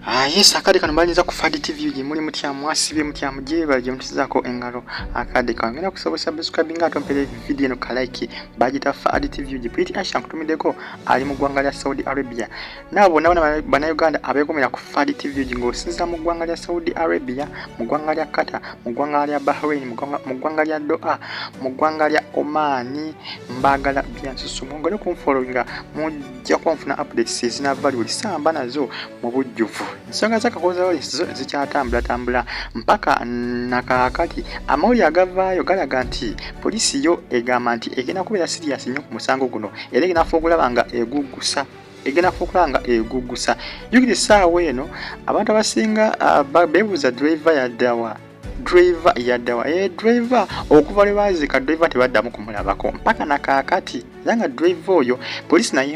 Yes, akade kano mbalinza ku Fadi TV gye muli mutya mwasibye mutya mujeba gye mutizako engalo akade kano ngena kusobosya subscribe nga tompere video no like bagita Fadi TV gye piti asha kutumiddeko ali mu ggwanga lya Saudi Arabia nabo bana Uganda abekomera ku Fadi TV gye ngosinza mu ggwanga lya Saudi Arabia mu ggwanga lya Qatar mu ggwanga lya Bahrain mu ggwanga lya Doha mu ggwanga lya Oman mbagala byansusu ngone kumfollowinga mujja konfuna updates zina value lisamba nazo mu bujjuvu nsonga za Kakooza zikyatambula mpaka nakakati amawulire agavaayo galaga nti poliisi yo egamba nti egenda kubeera serious nnyo ku musango guno era egenda fuukulaba nga eguggusa jukira essaawa eno abantu abasinga beebuuza driver okuva lwe baazika driver tebaddamu kumulabako mpaka nakakati yanga driver oyo poliisi naye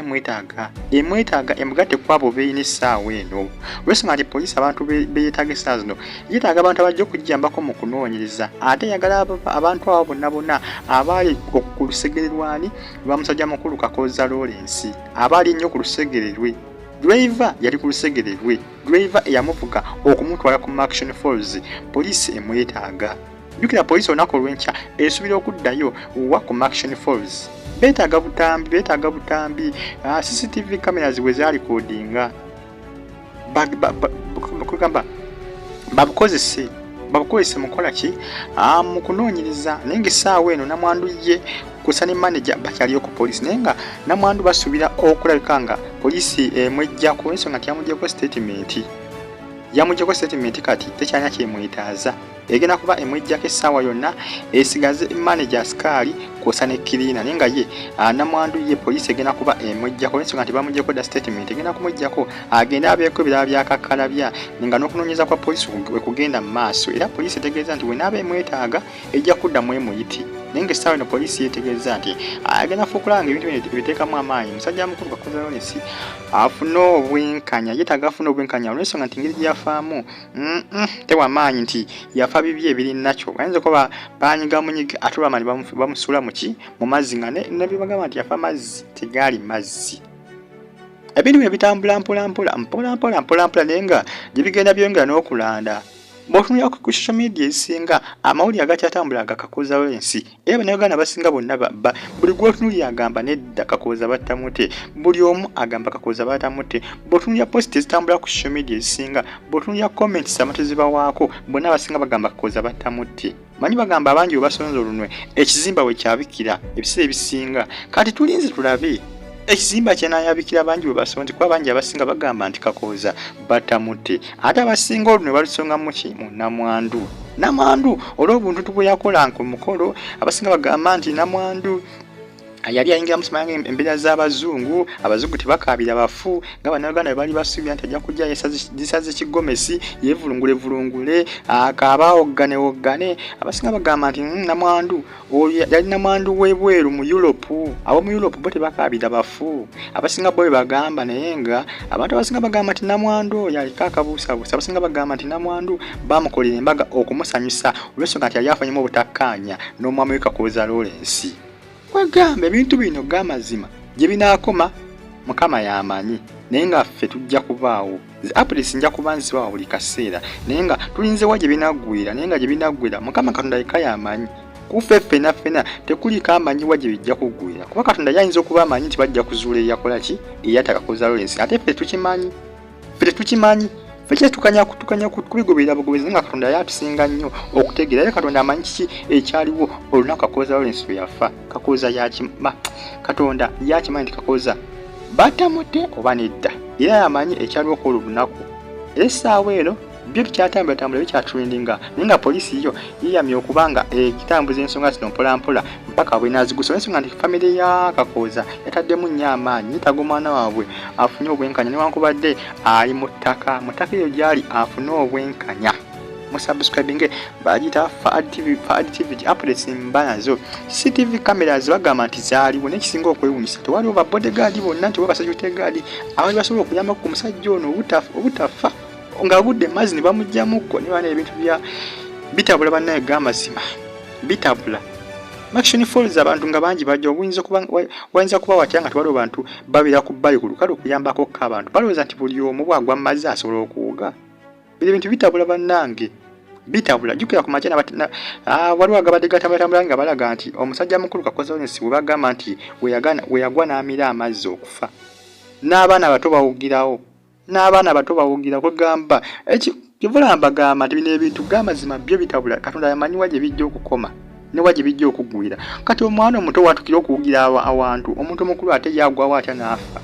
emwetaaga emugatte kwabo beeyina essaawa eno olwensonga nti poliisi abantu beetaaga essaawa zino yeetaaga abantu abajja okujjambako mu kunoonyereza ate yagala abantu abo bonna abaali ku lusegererwani lwa musajja mukulu Kakooza Lawrence abaali nnyo ku lusegererwe driver yali ku lusegererwe driver eyamuvuga okumutwala ku Action Falls poliisi emwetaaga jukira poliisi olunaku olw'enkya esubira okuddayo wa ku Action Falls beetaaga butambi CCTV cameras bwe zaalikodinga babukozese mukola ki mu kunoonyereza naye ng'essaawa eno namwandu ye kusani manager bakyaliyo ku poliisi naye nga namwandu basuubira okulabika nga poliisi emwejjako ensonga nti yamugyeko statement kati tekyalina kyemwetaaza egenda kuba emwejjako essaawa yonna esigaze manager sikaali kwosa ne kirina naye nga ye namwandu ye poliisi egenda kuba emwejjako ensonga nti bamugyeko da statement egenda kumwejjako agende abeeko ebirala byakakkalabya nga n'okunoonyeza kwa poliisi kugenda mu maaso era poliisi etegeeza nti wenaaba emwetaaga ejja kuddamu emuyiti naye ng'essaawa eno poliisi yeetegeeza nti agenda fuukulanga ebintu bino ebiteekamu amaanyi musajja mukulu Kakooza Lawrence afune obwenkanya yeetaaga afune obwenkanya olw'ensonga nti ngeri gyeyafaamu tewa maanyi nti yafa bibi ebiri nakyo bayinza kuba banyiga munyiga ate olwamaanyi bamusuula mu mazzi nga ne bibagamba nti yafa mazzi tegaali mazzi ebintu bino bitambula mpolampola naye nga gye bigenda byongera n'okulanda bw'otunulira ku social media ezisinga amawulire agakyatambula aga Kakooza Lawrence era bannayuganda basinga bonna buli gw'otunulira agamba nedda Kakooza batamute buli omu agamba Kakooza batamute bw'otunulira post ezitambula ku social media ezisinga bw'otunulira comments abantu zibawaako bonna abasinga bagamba Kakooza batamute manyi bagamba abangi bwe basonza olunwe ekizimba we kyabikira ebiseera ebisinga kati tulinze tulabe ekizimba kyenayabikira bangi bwe basonze kuba bangi abasinga bagamba nti Kakooza batamute ate abasinga olunwe balusonga muki mu namwandu olw'obuntu bwe yakola ku mukolo abasinga bagamba nti namwandu yali ayingira musimanga embeera z'abazungu tebakaabira bafu nga bannayuganda bali basuubira nti ajja kujja zisaze kigomesi yevulungule akaabawoggane abasinga bagamba nti namwandu yali namwandu w'ebweru mu Europe ab'omu Europe bo tebakaabira bafu abasinga bo bagamba naye nga abantu abasinga bagamba nti namwandu oyo aliko akabuusabuusa abasinga bagamba nti namwandu bamukolera embaga okumusanyusa olw'ensonga nti yali afanyemu obutakkaanya n'omwami we Kakooza Lawrence kwegamba ebintu bino g'amazima gye binaakoma Mukama y'amanyi naye nga ffe tujja kubaawo updates nja kuba nzibawa buli kaseera naye nga tulinzewa gye binaggwira naye nga gye binaggwira Mukama Katonda yekka y'amanyi kufe ffena tekuliko amanyiwa gye bijja kuggwira kuba Katonda yayinza okuba amanyi nti bajja kuzuula eyakola ki Eyaata Kakooza Lawrence ate ffe tetukimanyi fekye tukanya kubigoberera bugoberezi nga Katonda yatusinga nnyo okutegeera era Katonda amanyi kiki ekyaliwo olunaku Kakooza Lawrence lwe yafa Katonda yakimanyi nti Kakooza batamute oba nedda era yamanyi ekyaliwo kwolwo olunaku era essaawa eno byo bikyatambula bikyatrendinga naye nga poliisi yo yeyamye okubanga egitambuza ensonga zino mpolampola mpaka bwenaazigusa olw'ensonga nti famire ya Kakooza yataddemu nnyo amaanyi yeetaaga omwana waabwe afunye obwenkanya newankubadde ali mu ttaka eyo gyali afune obwenkanya musubscribinge bagita Fadi TV updates mbanazo CCTV cameras bagamba nti zaaliwo n'ekisinga okwewunyisa tewaliwo ba bodyguard bonna nti basajja guard abali basobola okuyambako ku musajja ono obutafa nga budde mazzi ne bamuggyamukko ne bana ebintu bitabula bannaye g'amazima bitabula Action falls abantu nga bangi bajja wayinza kuba watya nga tewaliwo bantu babira ku bbali ku lukalu okuyambako abantu balowooza nti buli omu bwagwa mu mazzi asobola okuwuga. Bino ebintu bitabula bannange, bitabula. Jjukira ku makya waliwo agabadde gatambula nga balaga nti omusajja mukulu Kakooza bwe bagamba nti we yagwa n'amira amazzi okufa. N'abaana bato bawugirawo, kugamba kivula mbagamba nti bino ebintu g'amazima byo bitabula. Katonda yamanyiwa gye bijja okukoma ne wa gye bijja okuggwira. Kati omwana omuto watukira okuwugira awantu, omuntu omukulu ate yagwawo atya n'afa.